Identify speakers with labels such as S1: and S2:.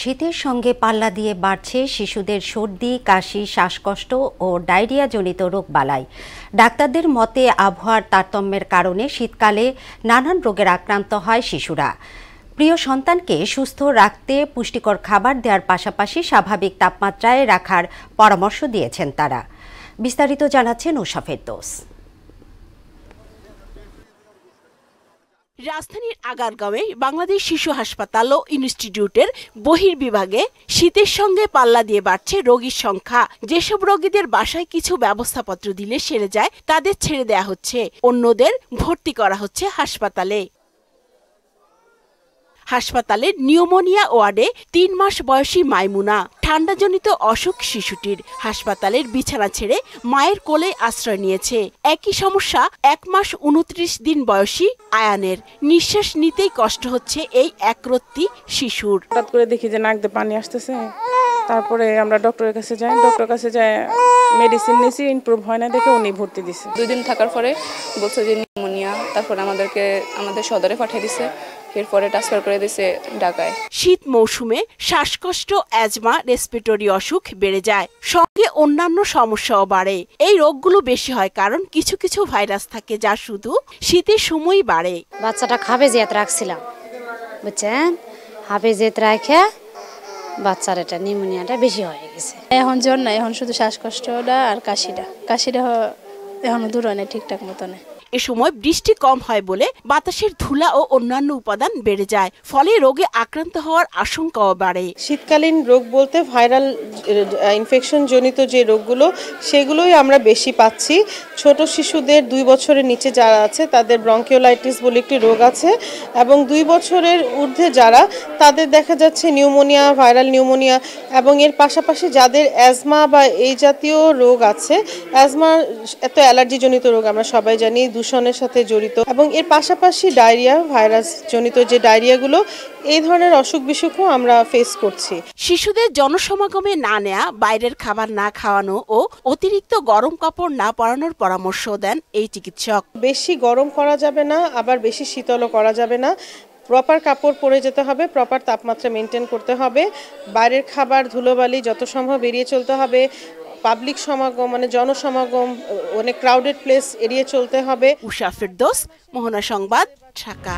S1: শীতের সঙ্গে পাল্লা দিয়ে বাড়ছে শিশুদের সর্দি, কাশি, শ্বাসকষ্ট ও ডায়রিয়াজনিত রোগবালাই। ডাক্তারদের মতে আবহাওয়ার তারতম্যের কারণে শীতকালে নানান রোগের আক্রান্ত হয় শিশুরা। প্রিয় সন্তানকে সুস্থ রাখতে পুষ্টিকর খাবার দেওয়ার পাশাপাশি স্বাভাবিক তাপমাত্রায় রাখার পরামর্শ দিয়েছেন তারা। বিস্তারিত জানাচ্ছেন উষা ফেরদৌস।
S2: রাজধানীর আগারগাঁওয়ে বাংলাদেশ শিশু হাসপাতাল ও ইনস্টিটিউটের বহির্বিভাগে শীতের সঙ্গে পাল্লা দিয়ে বাড়ছে রোগীর সংখ্যা। যেসব রোগীদের বাসায় কিছু ব্যবস্থাপত্র দিলে সেরে যায় তাদের ছেড়ে দেয়া হচ্ছে, অন্যদের ভর্তি করা হচ্ছে হাসপাতালে। হাসপাতালের নিউমোনিয়া ওয়ার্ডে ৩ মাস বয়সী মাইমুনা। ঠান্ডাজনিত অসুখ শিশুটির। হাসপাতালের বিছানা ছেড়ে মায়ের কোলে আশ্রয় নিয়েছে। একই সমস্যা ১ মাস ২৯ দিন বয়সী আয়ানের। নিঃশ্বাস নিতেই কষ্ট হচ্ছে এই একরত্তি শিশুর।
S3: হঠাৎ করে দেখি যে নাক দিয়ে পানি আসতেছে, তারপরে আমরা ডক্টরের কাছে যাই। ডক্টরের কাছে যায় মেডিসিন নিয়েছি, ইমপ্রুভ হয় না দেখে উনি ভর্তি দিছে।
S4: 2 দিন থাকার পরে বলছে যে নিউমোনিয়া, তারপরে আমাদের সদরে পাঠিয়ে দিছে, এরপরে ট্রান্সফার করে দিছে ঢাকায়।
S2: শীত মৌসুমে শ্বাসকষ্ট, অ্যাজমা, রেসপিরেটরি অসুখ বেড়ে যায়, সঙ্গে অন্যান্য সমস্যাও বাড়ে। এই রোগগুলো বেশি হয় কারণ কিছু কিছু ভাইরাস থাকে যা শুধু শীতের সময়ই বাড়ে।
S5: বাচ্চাটা হাফেজিয়াত রাখছিলাম, বুঝছেন, হাফেজিয়াত রাখে বাচ্চার এটা নিউমোনিয়াটা বেশি হয়ে গেছে।
S6: এখন জ্বর না, এখন শুধু শ্বাসকষ্টটা আর কাশিটা এখনো দূর হয় না ঠিকঠাক মতো না।
S2: এ সময় বৃষ্টি কম হয় বলে বাতাসের ধুলা ও অন্যান্য উপাদান বেড়ে যায়, ফলে রোগে আক্রান্ত হওয়ার আশঙ্কাও বাড়ে।
S3: শীতকালীন রোগ বলতে ভাইরাল ইনফেকশন জনিত যে রোগগুলো, সেগুলোই আমরা বেশি পাচ্ছি। ছোট শিশুদের 2 বছরের নিচে যারা আছে তাদের ব্রঙ্কিওলাইটিস বলে একটি রোগ আছে, এবং 2 বছরের ঊর্ধ্বে যারা, তাদের দেখা যাচ্ছে নিউমোনিয়া, ভাইরাল নিউমোনিয়া, এবং এর পাশাপাশি যাদের অ্যাজমা বা এই জাতীয় রোগ আছে। অ্যাজমা এত অ্যালার্জি জনিত রোগ আমরা সবাই জানি, দূষণের সাথে জড়িত, এবং এর পাশাপাশি ডায়রিয়া, ভাইরাস জনিত যে ডায়রিয়াগুলো, এই ধরনের অসুখ বিসুখও আমরা ফেস করছি।
S2: শিশুদের জনসমাগমে না নেয়া, বাইরের খাবার না খাওয়ানো ও অতিরিক্ত গরম কাপড় না পরানোর পরামর্শ দেন এই চিকিৎসক।
S3: বেশি গরম করা যাবে না, আবার বেশি শীতলও করা যাবে না। প্রপার কাপড় পরে যেতে হবে, প্রপার তাপমাত্রা মেনটেন করতে হবে। বাইরের খাবার, ধুলোবালি যত সম্ভব এড়িয়ে চলতে হবে। পাবলিক সমাগম মানে জনসমাগম, অনেক ক্রাউডেড প্লেস এড়িয়ে চলতে হবে।
S2: উষা ফেরদৌস, মোহনা সংবাদ, ঢাকা।